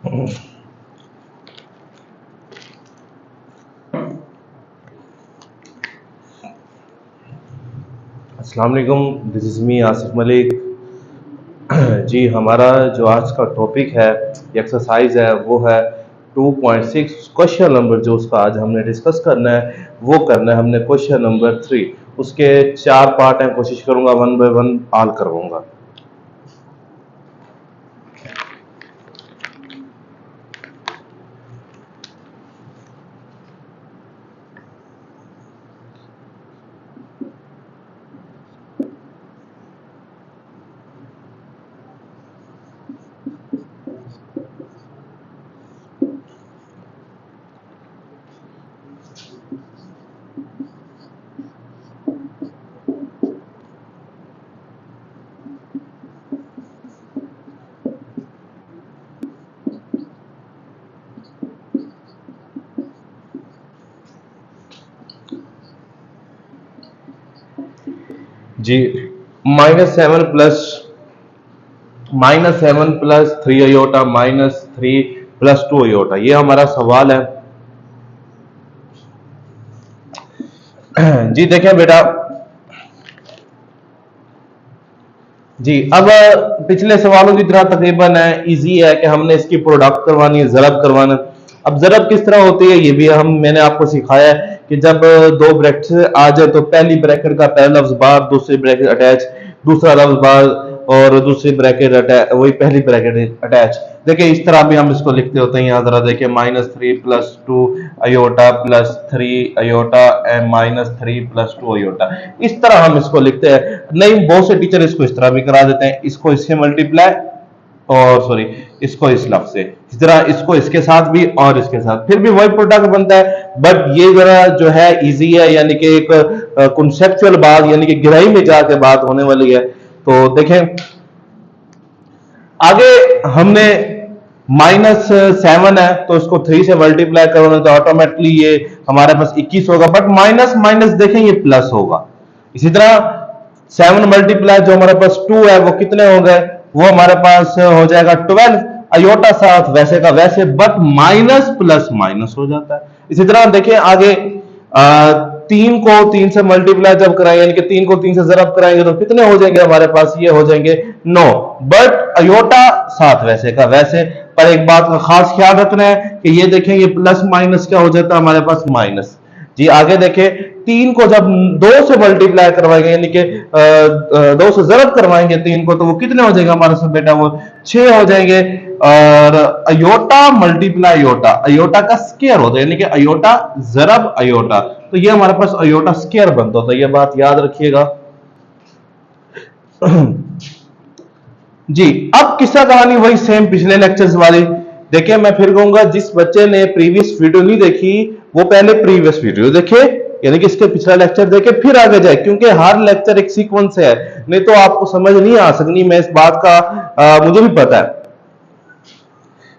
अस्सलाम वालेकुम, this is me Asif Malik. जी, हमारा जो आज का टॉपिक है, एक्सरसाइज है, वो है 2.6। क्वेश्चन नंबर जो उसका आज हमने डिस्कस करना है, वो करना है हमने क्वेश्चन नंबर 3। उसके 4 पार्ट हैं, कोशिश करूंगा वन बाय वन हल करवाऊंगा। जी, -7 प्लस 3 अयोटा -3 प्लस 2 अयोटा, ये हमारा सवाल है। जी देखें बेटा, जी अब पिछले सवालों की तरह तकरीबन है, इजी है कि हमने इसकी प्रोडक्ट करवानी है, ज़रब करवाना है। अब ज़रब किस तरह होती है ये भी मैंने आपको सिखाया है कि जब दो ब्रैकेट आ जाए तो पहली ब्रैकेट का पहला लफ्ज बाहर, दूसरी ब्रैकेट अटैच, दूसरा लफ्ज बाहर और दूसरी ब्रैकेट अटैच, वही पहली ब्रैकेट अटैच। देखिए इस तरह भी हम इसको लिखते होते हैं। यहाँ जरा देखिए, -3 plus 2 iota plus 3 iota and -3 plus 2 iota. इस तरह हम इसको लिखते हैं। नहीं, बहुत से टीचर इसको इस तरह भी करा देते हैं, इसको इससे मल्टीप्लाई और सॉरी इसको इस लफ्ज से, इस तरह इसको इसके साथ भी और इसके साथ, फिर भी वही प्रोडक्ट बनता है। बट ये जरा जो है इजी है, यानी कि एक कॉन्सेप्चुअल बात, यानी कि गहराई में जाके बात होने वाली है। तो देखें आगे हमने -7 है तो इसको 3 से मल्टीप्लाई करोगे तो ऑटोमेटिकली ये हमारे पास 21 होगा। बट माइनस माइनस देखें ये प्लस होगा। इसी तरह 7 मल्टीप्लाई जो हमारे पास 2 है वो कितने हो गए, वो हमारे पास हो जाएगा 12। अयोटा साथ वैसे का वैसे, बट माइनस प्लस माइनस हो जाता है। इसी तरह देखिए आगे, 3 को 3 से मल्टीप्लाई जब कराएंगे, यानी कि 3 को 3 से जरब कराएंगे तो कितने हो जाएंगे हमारे पास, ये हो जाएंगे 9। बट अयोटा साथ वैसे का वैसे। पर एक बात का खास ख्याल रखना है कि ये देखें ये प्लस माइनस क्या हो जाता है हमारे पास, माइनस। जी आगे देखें, 3 को जब 2 से मल्टीप्लाई करवाएंगे, यानी कि 2 से जरब करवाएंगे 3 को, तो वो कितने हो जाएगा हमारे साथ बेटा, वो 6 हो जाएंगे। और अयोटा मल्टीप्लाई अयोटा, अयोटा का स्केयर होता है, यानी कि अयोटा जरब अयोटा, तो ये हमारे पास अयोटा स्केयर बनता होता है। ये बात याद रखिएगा। जी अब किस्सा कहानी वही सेम पिछले लेक्चर्स वाली। देखिए मैं फिर कहूंगा, जिस बच्चे ने प्रीवियस वीडियो नहीं देखी वो पहले प्रीवियस वीडियो देखे, यानी कि इसके पिछला लेक्चर देखे फिर आगे जाए, क्योंकि हर लेक्चर एक सीक्वेंस है, नहीं तो आपको समझ नहीं आ सकनी। मैं इस बात का मुझे भी पता है।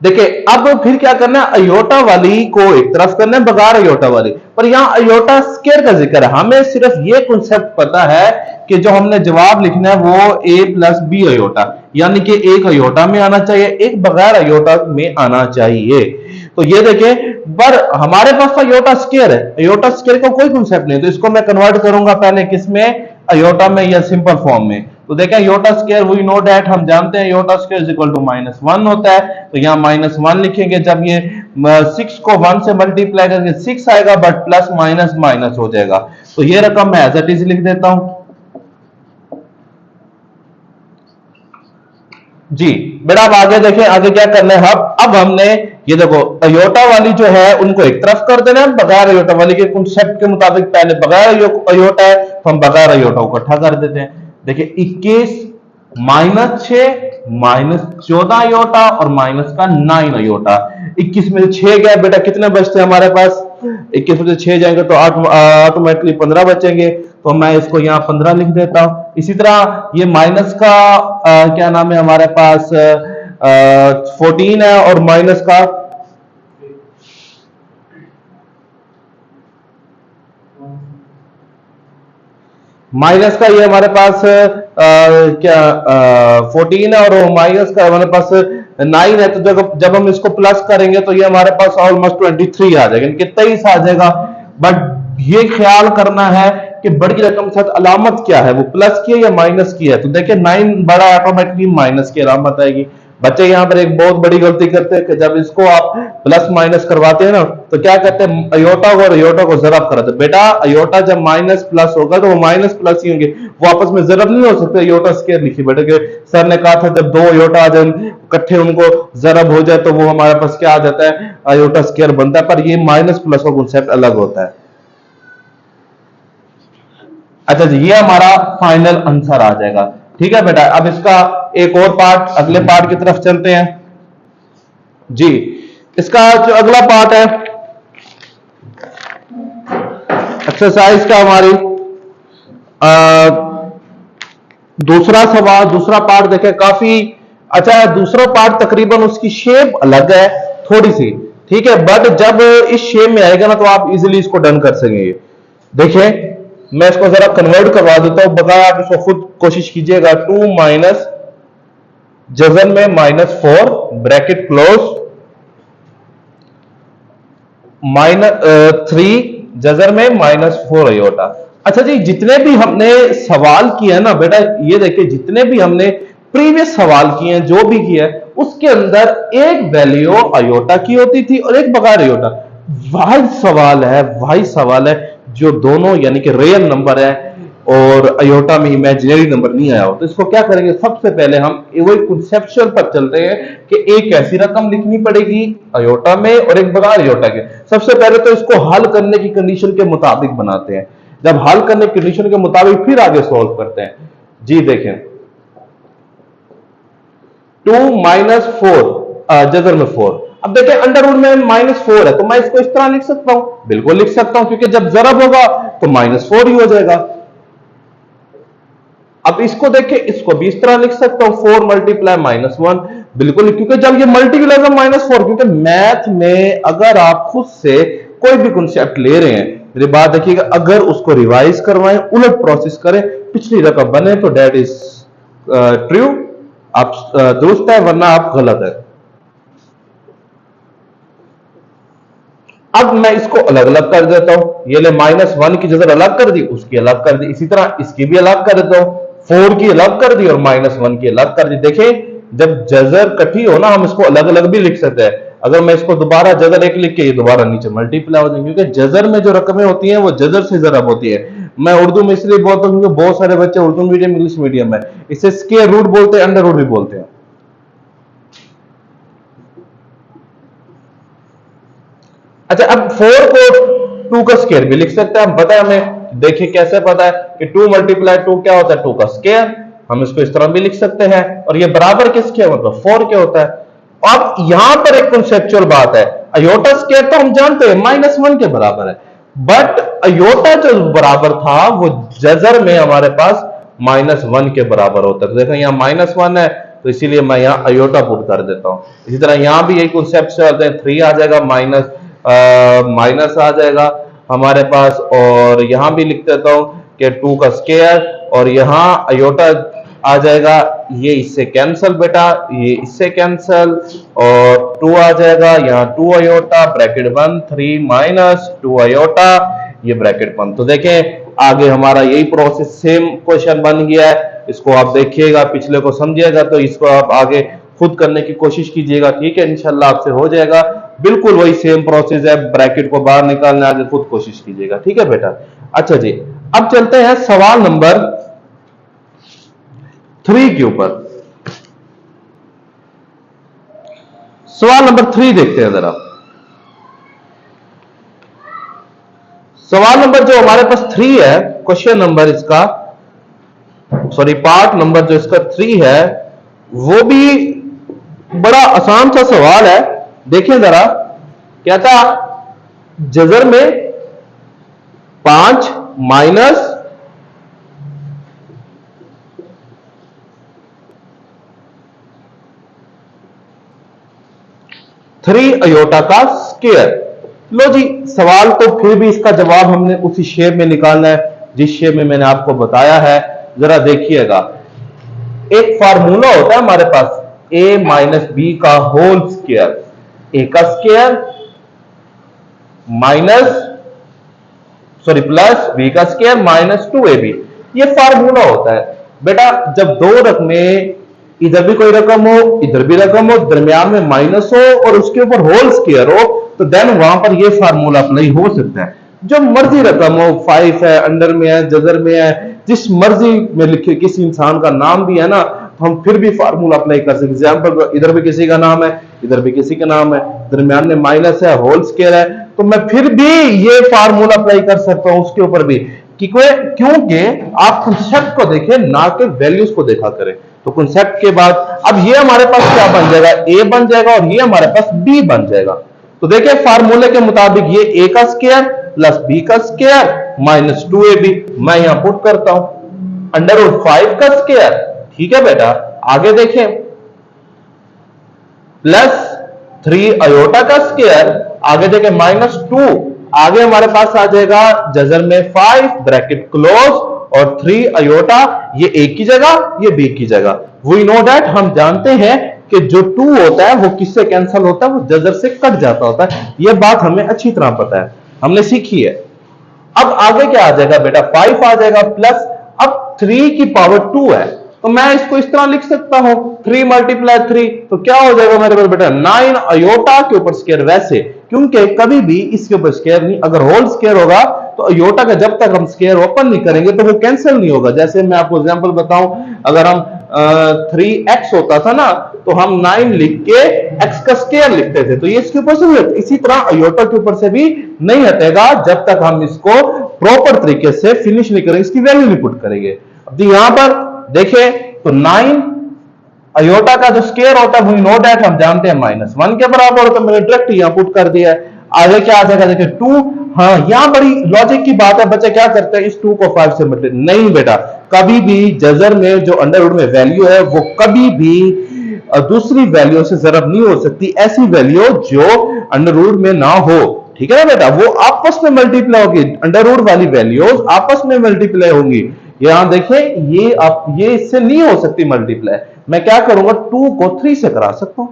देखिए अब फिर क्या करना है, अयोटा वाली को एक तरफ करना है, बगैर अयोटा वाली। पर यहां अयोटा स्केयर का जिक्र है, हमें सिर्फ ये कॉन्सेप्ट पता है कि जो हमने जवाब लिखना है वो ए प्लस बी अयोटा, यानी कि एक अयोटा में आना चाहिए, एक बगैर अयोटा में आना चाहिए। तो ये देखें, पर हमारे पास तो अयोटा स्केयर है, अयोटा स्केयर का कोई कॉन्सेप्ट नहीं, तो इसको मैं कन्वर्ट करूंगा पहले किसमें, अयोटा में या सिंपल फॉर्म में। तो देखें iota square, we know that, हम जानते हैं iota square is equal to -1 होता है। तो यहाँ -1 लिखेंगे, जब ये 6 को 1 से मल्टीप्लाई करेंगे 6 आएगा, बट प्लस माइनस माइनस हो जाएगा। तो ये रकम मैं एज इट इज लिख देता हूं। जी बेटा अब आगे देखें, आगे क्या करना है, अब हमने ये देखो अयोटा वाली जो है उनको एक तरफ कर देना है, बगैर अयोटा वाली के कॉन्सेप्ट के मुताबिक पहले बगैर अयोटा है तो हम बगैर अयोटा को इकट्ठा कर देते हैं। देखिए 21 -6 -14 अयोटा और माइनस का 9 अयोटा। 21 में से 6 गया बेटा, कितने बचते हैं हमारे पास, 21 में से 6 जाएंगे तो ऑटोमेटिकली 15 बचेंगे। तो मैं इसको यहाँ 15 लिख देता हूं। इसी तरह ये माइनस का क्या नाम है हमारे पास, 14 है, और माइनस का माइनस का ये हमारे पास क्या 14 है, और माइनस का हमारे पास 9 है। तो जब हम इसको प्लस करेंगे तो ये हमारे पास ऑलमोस्ट 23 आ जाएगा, यानी कि 23 आ जाएगा। बट ये ख्याल करना है कि बड़ी रकम के साथ अलामत क्या है, वो प्लस की है या माइनस की है। तो देखिए 9 बड़ा, ऑटोमेटिकली माइनस की अलामत आएगी। बच्चे यहां पर एक बहुत बड़ी गलती करते हैं कि जब इसको आप प्लस माइनस करवाते हैं ना, तो क्या कहते हैं, अयोटा को और अयोटा को जरब कराते हैं। बेटा अयोटा जब माइनस प्लस होगा तो वो माइनस प्लस ही होंगे, वो आपस में जरब नहीं हो सकते। अयोटा स्केयर लिखिए बेटा, के सर ने कहा था जब दो अयोटा आ जाए इकट्ठे उनको जरब हो जाए तो वो हमारे पास क्या आ जाता है, अयोटा स्केयर बनता है। पर ये माइनस प्लस का कॉन्सेप्ट अलग होता है। अच्छा जी, ये हमारा फाइनल आंसर आ जाएगा। ठीक है बेटा, अब इसका एक और पार्ट, अगले पार्ट की तरफ चलते हैं जी। इसका जो अगला पार्ट है एक्सरसाइज का, हमारी दूसरा सवाल, दूसरा पार्ट देखें, काफी अच्छा है। दूसरा पार्ट तकरीबन उसकी शेप अलग है थोड़ी सी, ठीक है, बट जब इस शेप में आएगा ना तो आप इजीली इसको डन कर सकेंगे। देखिए मैं इसको जरा कन्वर्ट करवा देता हूं, बगैर आप इसको खुद कोशिश कीजिएगा। 2 माइनस जजन में -4 ब्रैकेट क्लोज, -3 जजर में -4 अयोटा। अच्छा जी, जितने भी हमने सवाल किए हैं ना बेटा, ये देखिए जितने भी हमने प्रीवियस सवाल किए हैं, जो भी किया है, उसके अंदर एक वैल्यू अयोटा की होती थी और एक बगैर अयोटा। वाहिद सवाल है, वाहिद सवाल है जो दोनों यानी कि रियल नंबर है और अयोटा में इमेजिनरी नंबर नहीं आया हो। तो इसको क्या करेंगे, सबसे पहले हम वही कंसेप्चुअल पर चलते हैं कि एक ऐसी रकम लिखनी पड़ेगी अयोटा में और एक बगैर अयोटा के। सबसे पहले तो इसको हल करने की कंडीशन के मुताबिक बनाते हैं। जब हल करने की कंडीशन के मुताबिक फिर आगे सॉल्व करते हैं जी। देखें 2 -4 जजर में 4। अब देखिए अंडर रूट में -4 है, तो मैं इसको इस तरह लिख सकता हूं, बिल्कुल लिख सकता हूं, क्योंकि जब जरब होगा तो -4 ही हो जाएगा। अब इसको देखिए, इसको भी इस तरह लिख सकता हूं, 4 मल्टीप्लाई -1, बिल्कुल, क्योंकि जब ये मल्टीप्लाई में -4, क्योंकि मैथ में अगर आप खुद से कोई भी कॉन्सेप्ट ले रहे हैं, मेरी बात देखिएगा, अगर उसको रिवाइज करवाएं, उलट प्रोसेस करें, पिछली रकम बने तो डेट इज ट्रू, आप दुरुस्त है, वरना आप गलत है। अब मैं इसको अलग अलग कर देता हूं, ये ले -1 की जगह अलग कर दी, उसकी अलग कर दी, इसी तरह इसकी भी अलग कर देता हूं, 4 की अलग कर दी और -1 की अलग कर दी। देखें जब जजर कटी हो ना, हम इसको अलग अलग भी लिख सकते हैं। अगर मैं इसको दोबारा जजर एक लिख के ये दोबारा नीचे मल्टीप्लाई हो जाएंगे, क्योंकि जजर में जो रकमें होती हैं वो जजर से जरब होती है। मैं उर्दू में इसलिए बोलता हूं क्योंकि बहुत सारे बच्चे उर्दू मीडियम इंग्लिश मीडियम में इसे स्क्वायर रूट बोलते हैं, अंडर रूट भी बोलते हैं। अच्छा, अब 4 को 2 का स्क्वायर भी लिख सकते हैं, हम पता है हमें। देखिए कैसे पता है कि 2 मल्टीप्लाई 2 क्या होता है, 2 का स्क्वायर। हम इसको इस तरह भी लिख सकते हैं, और ये बराबर किसके मतलब 4 के होता है। अब यहां पर एक कॉन्सेप्चुअल बात है, अयोटा स्क्वायर तो हम जानते हैं -1 के बराबर है, बट अयोटा जो बराबर था वो जजर में हमारे पास -1 के बराबर होता है। तो देखो यहाँ -1 है, तो इसीलिए मैं यहाँ अयोटा पुट कर देता हूं। इसी तरह यहां भी यही कॉन्सेप्ट से आते हैं, 3 आ जाएगा, माइनस आ जाएगा हमारे पास, और यहां भी लिख देता हूं कि 2 का स्क्वायर, और यहां अयोटा आ जाएगा, ये इससे कैंसल बेटा, ये इससे कैंसल, और 2 आ जाएगा, यहाँ 2 अयोटा ब्रैकेट बंद, 3 माइनस 2 अयोटा, ये ब्रैकेट बंद। तो देखें आगे हमारा यही प्रोसेस, सेम क्वेश्चन बन गया है। इसको आप देखिएगा, पिछले को समझिएगा, तो इसको आप आगे खुद करने की कोशिश कीजिएगा, ठीक है, इंशाल्लाह आपसे हो जाएगा। बिल्कुल वही सेम प्रोसेस है, ब्रैकेट को बाहर निकालने, आगे खुद कोशिश कीजिएगा, ठीक है बेटा। अच्छा जी, अब चलते हैं सवाल नंबर 3 के ऊपर। सवाल नंबर 3 देखते हैं जरा। सवाल नंबर जो हमारे पास 3 है, क्वेश्चन नंबर इसका, सॉरी पार्ट नंबर जो इसका 3 है, वो भी बड़ा आसान सा सवाल है। देखिए जरा, क्या था, जजर में 5 माइनस 3 अयोटा का स्क्वायर। लो जी, सवाल तो फिर भी इसका जवाब हमने उसी शेप में निकालना है जिस शेप में मैंने आपको बताया है, जरा देखिएगा। एक फार्मूला होता है हमारे पास a माइनस बी का होल स्क्वायर, ए का स्क्वायर माइनस प्लस बी का स्क्वायर माइनस 2ab, ये फार्मूला होता है बेटा। जब दो रकमें, इधर भी कोई रकम हो इधर भी रकम हो, दरमियान में माइनस हो और उसके ऊपर होल स्क्वायर हो, तो देन वहां पर ये फार्मूला अप्लाई हो सकता है। जो मर्जी रकम हो, 5 है, अंडर में है, जजर में है, जिस मर्जी में लिखे, किसी इंसान का नाम भी है ना, तो हम फिर भी फार्मूला अप्लाई कर सकते। एग्जाम्पल, इधर भी किसी का नाम है, इधर भी किसी का नाम है, दरमियान में माइनस है, होल स्क्वायर है, तो मैं फिर भी ये फार्मूला अप्लाई कर सकता हूं उसके ऊपर भी, क्योंकि आप कंसेप्ट को देखें ना कि वैल्यूज को देखा करें। तो कंसेप्ट के बाद अब ये हमारे पास क्या बन जाएगा, ए बन जाएगा और ये हमारे पास बी बन जाएगा। तो देखिए फार्मूले के मुताबिक ये ए का स्क्वायर प्लस बी का स्क्वायर माइनस 2ab, मैं यहां पुट करता हूं अंडर रूट 5 का स्क्वायर, ठीक है बेटा। आगे देखें प्लस 3 अयोटा का स्क्वायर, आगे देखें माइनस 2, आगे हमारे पास आ जाएगा जजर में 5 ब्रैकेट क्लोज और 3 अयोटा, ये ए की जगह ये बी की जगह। वी नो दैट, हम जानते हैं कि जो 2 होता है वो किससे कैंसिल होता है, वो जजर से कट जाता होता है। यह बात हमें अच्छी तरह पता है, हमने सीखी है। अब आगे क्या आ जाएगा बेटा, 5 आ जाएगा प्लस, अब 3 की पावर 2 है, तो मैं इसको इस तरह लिख सकता हूं 3 मल्टीप्लाई 3, तो क्या हो जाएगा मेरे पास बेटा 9 अयोटा के ऊपर स्क्वायर। वैसे क्योंकि कभी भी इसके ऊपर स्क्वायर नहीं, अगर होल स्क्वायर होगा तो अयोटा का जब तक हम स्क्वायर ओपन नहीं करेंगे तो वो कैंसिल नहीं होगा। जैसे मैं आपको एग्जांपल बताऊं, अगर हम 3x होता था ना, तो हम 9 लिख के x का स्क्वायर लिखते थे, तो ये इसके ऊपर से, इसी तरह अयोटा के ऊपर से भी नहीं हटेगा जब तक हम इसको प्रॉपर तरीके से फिनिश नहीं करेंगे, इसकी वैल्यू नहीं पुट करेंगे। अब यहां पर देखें तो 9 अयोटा का जो स्क्वायर होता है, वी नो दैट, हम जानते हैं -1 के बराबर होता है, मैंने डायरेक्ट यहां पुट कर दिया है। आगे क्या आ जाएगा देखिए 2, हाँ यहां बड़ी लॉजिक की बात है, बच्चे क्या करते हैं इस 2 को 5 से मल्टीप्लाई, नहीं बेटा, कभी भी जजर में जो अंडर रूट में वैल्यू है वो कभी भी दूसरी वैल्यू से जरब नहीं हो सकती, ऐसी वैल्यू जो अंडर रूट में ना हो, ठीक है ना बेटा, वो आपस में मल्टीप्लाई होगी, अंडर रूट वाली वैल्यूज आपस में मल्टीप्लाई होंगी। यहां देखें ये इससे नहीं हो सकती मल्टीप्लाई, मैं क्या करूंगा 2 को 3 से करा सकता हूं,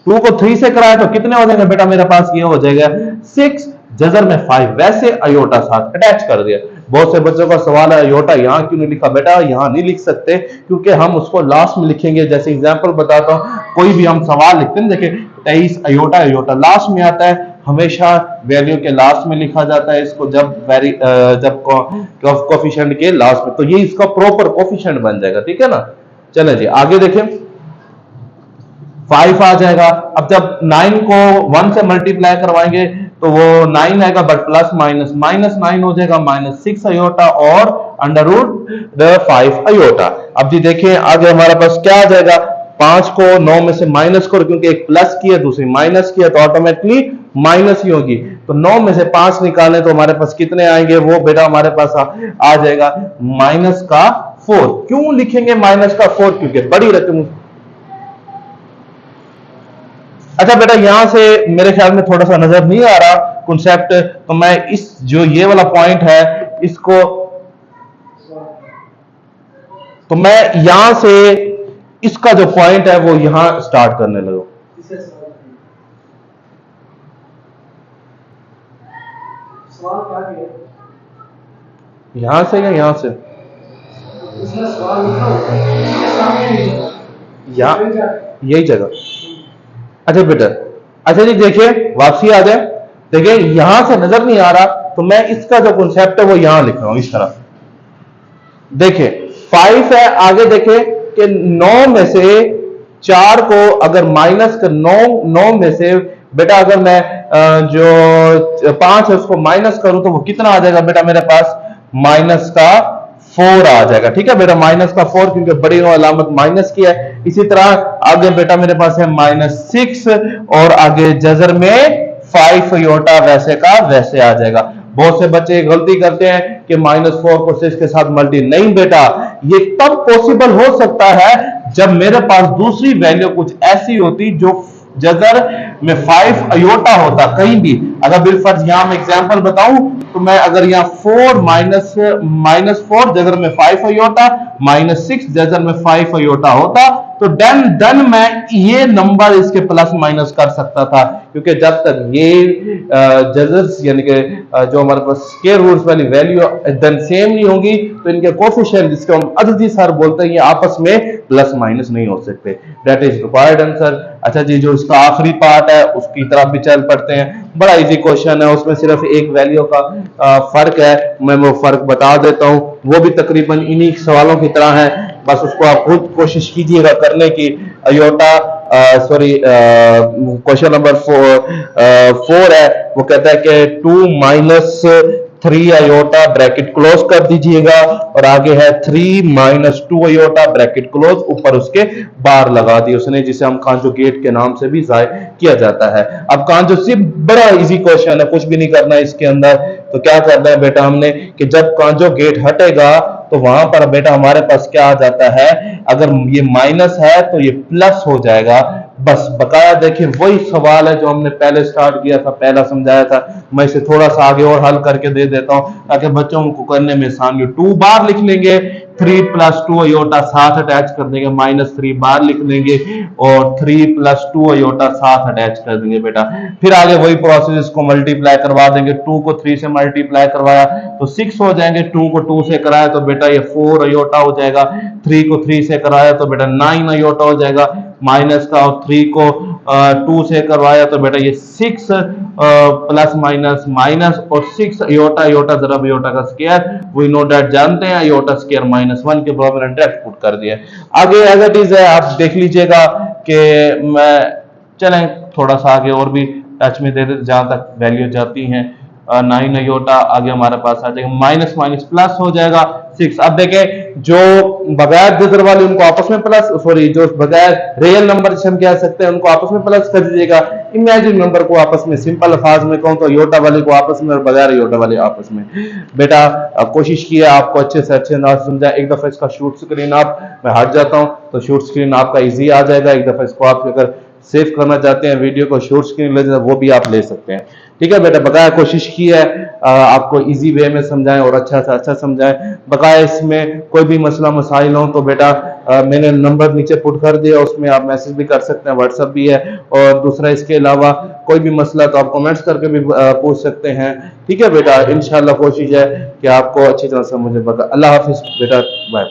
2 को 3 से कराए तो कितने हो जाएंगे बेटा, मेरे पास ये हो जाएगा 6, जजर में 5, वैसे अयोटा साथ अटैच कर दिया। बहुत से बच्चों का सवाल है अयोटा यहां क्यों नहीं लिखा, बेटा यहां नहीं लिख सकते क्योंकि हम उसको लास्ट में लिखेंगे। जैसे एग्जांपल बताता हूं, कोई भी हम सवाल लिखते हैं, देखिए 23 अयोटा, अयोटा लास्ट में आता है, हमेशा वैल्यू के लास्ट में लिखा जाता है इसको, जब कोफिशिएंट के लास्ट में, तो ये इसका प्रॉपर कोफिशिएंट बन जाएगा, ठीक है ना। चले जी आगे देखें, 5 आ जाएगा। अब जब 9 को 1 से मल्टीप्लाई करवाएंगे तो वो 9 आएगा, बट प्लस माइनस -9 हो जाएगा, -6 अयोटा और अंडर रूट 5 अयोटा। अब जी देखिए आगे हमारे पास क्या आ जाएगा, 5 को 9 में से माइनस करो, क्योंकि एक प्लस की है दूसरी माइनस की है, तो ऑटोमेटिकली माइनस ही होगी। तो 9 में से 5 निकालें तो हमारे पास कितने आएंगे, वो बेटा हमारे पास आ जाएगा -4। क्यों लिखेंगे -4, क्योंकि बड़ी रकम। अच्छा बेटा यहां से मेरे ख्याल में थोड़ा सा नजर नहीं आ रहा कॉन्सेप्ट, तो मैं इस जो ये वाला पॉइंट है इसको, तो मैं यहां से इसका जो पॉइंट है वो यहां स्टार्ट करने लगा। यहां से या यहां से, यही जगह। अच्छा बेटा, अच्छा जी देखिए वापसी आ जाए, देखिए यहां से नजर नहीं आ रहा तो मैं इसका जो कॉन्सेप्ट है वो यहां लिख रहा हूं इस तरह। देखिए 5 है, आगे देखें कि 9 में से 4 को अगर माइनस कर, 9 में से बेटा अगर मैं जो 5 है उसको माइनस करूं तो वो कितना आ जाएगा बेटा, मेरे पास माइनस का 4 आ जाएगा, ठीक है बेटा, माइनस का 4, क्योंकि बड़ी अलामत माइनस की है। इसी तरह आगे बेटा मेरे पास है -6 और आगे जजर में 5 अयोटा वैसे का वैसे आ जाएगा। बहुत से बच्चे गलती करते हैं कि -4 को 6 के साथ मल्टी, नहीं बेटा, ये तब पॉसिबल हो सकता है जब मेरे पास दूसरी वैल्यू कुछ ऐसी होती जो जगह में 5 अयोटा होता कहीं भी, अगर बिलफर्ज यहां मैं एग्जांपल बताऊं तो मैं अगर यहाँ 4 -4 जगह में 5 अयोटा, -6 जगह में 5 अयोटा होता तो देन मैं ये नंबर इसके प्लस माइनस कर सकता था, क्योंकि जब तक ये जजर्स यानी कि जो हमारे पास स्क्वायर रूट्स वाली वैल्यू देन सेम नहीं होगी तो इनके कोफिशिएंट जिसको हम अददी सर बोलते हैं ये आपस में प्लस माइनस नहीं हो सकते। That is required answer. अच्छा जी, जो इसका आखिरी पार्ट है उसकी तरफ भी चल पड़ते हैं। बड़ा इजी क्वेश्चन है, उसमें सिर्फ एक वैल्यू का फर्क है, मैं वो फर्क बता देता हूं। वो भी तकरीबन इन्हीं सवालों की तरह है, बस उसको आप खुद कोशिश कीजिएगा करने की। अयोटा सॉरी क्वेश्चन नंबर 4 है, वो कहता है कि 2 - 3 अयोटा ब्रैकेट क्लोज कर दीजिएगा और आगे है 3 - 2 अयोटा ब्रैकेट क्लोज, ऊपर उसके बार लगा दी उसने, जिसे हम कॉन्जुगेट के नाम से भी जाहिर किया जाता है। अब कॉन्जुगेट बड़ा इजी क्वेश्चन है, कुछ भी नहीं करना है इसके अंदर। तो क्या करना है बेटा हमने कि जब कॉन्जुगेट हटेगा तो वहां पर बेटा हमारे पास क्या आ जाता है, अगर ये माइनस है तो ये प्लस हो जाएगा। बस बकाया देखिए वही सवाल है जो हमने पहले स्टार्ट किया था, पहला समझाया था। मैं इसे थोड़ा सा आगे और हल करके दे देता हूं ताकि बच्चों को करने में आसानी हो। 2 बार लिख लेंगे, 3 + 2 अयोटा साथ अटैच कर देंगे, -3 बार लिख लेंगे और 3 + 2 अयोटा साथ अटैच कर देंगे बेटा। फिर आगे वही प्रोसेस, इसको मल्टीप्लाई करवा देंगे। 2 को 3 से मल्टीप्लाई करवाया तो 6 हो जाएंगे, 2 को 2 से कराया तो बेटा ये 4 अयोटा हो जाएगा, 3 को 3 से कराया तो बेटा 9 अयोटा हो जाएगा माइनस का, और 3 को 2 से करवाया तो बेटा ये 6 प्लस माइनस माइनस और 6 अयोटा, अयोटा जरब अयोटा का स्क्वायर, वी नो दैट जानते हैं, अयोटा स्क्वायर -1 के बराबर डायरेक्ट पुट कर दिया। आगे एज इट इज है, आप देख लीजिएगा कि मैं चलें थोड़ा सा आगे और भी टच में दे देते जहां तक वैल्यू जाती हैं। 9 अयोटा आगे हमारे पास आ जाएगा, माइनस माइनस प्लस हो जाएगा 6। अब देखें जो बगैर जजर वाले उनको आपस में प्लस, सॉरी जो बगैर रियल नंबर जिसे हम कह सकते हैं उनको आपस में प्लस कर दीजिएगा। इमेजिन नंबर को आपस में, सिंपल अल्फाज में कहूं तो अयोटा वाले को आपस में और बगैर अयोटा वाले आपस में। बेटा कोशिश की है आपको अच्छे से अच्छे अंदाज समझा। एक दफा इसका शूट स्क्रीन आप, मैं हट जाता हूं तो शूट स्क्रीन आपका इजी आ जाएगा। एक दफा इसको आप अगर सेव करना चाहते हैं वीडियो को, शॉर्ट स्क्रीन ले वो भी आप ले सकते हैं। ठीक है बेटा, बकाया कोशिश की है आपको इजी वे में समझाएं और अच्छा से अच्छा समझाएं। बकाया इसमें कोई भी मसला मसाइल हो तो बेटा मैंने नंबर नीचे पुट कर दिया, उसमें आप मैसेज भी कर सकते हैं, व्हाट्सएप भी है। और दूसरा इसके अलावा कोई भी मसला तो आप कमेंट्स करके भी पूछ सकते हैं। ठीक है बेटा, इंशाल्लाह कोशिश है कि आपको अच्छी तरह से मुझे बता। अल्लाह हाफिज बेटा, बाय।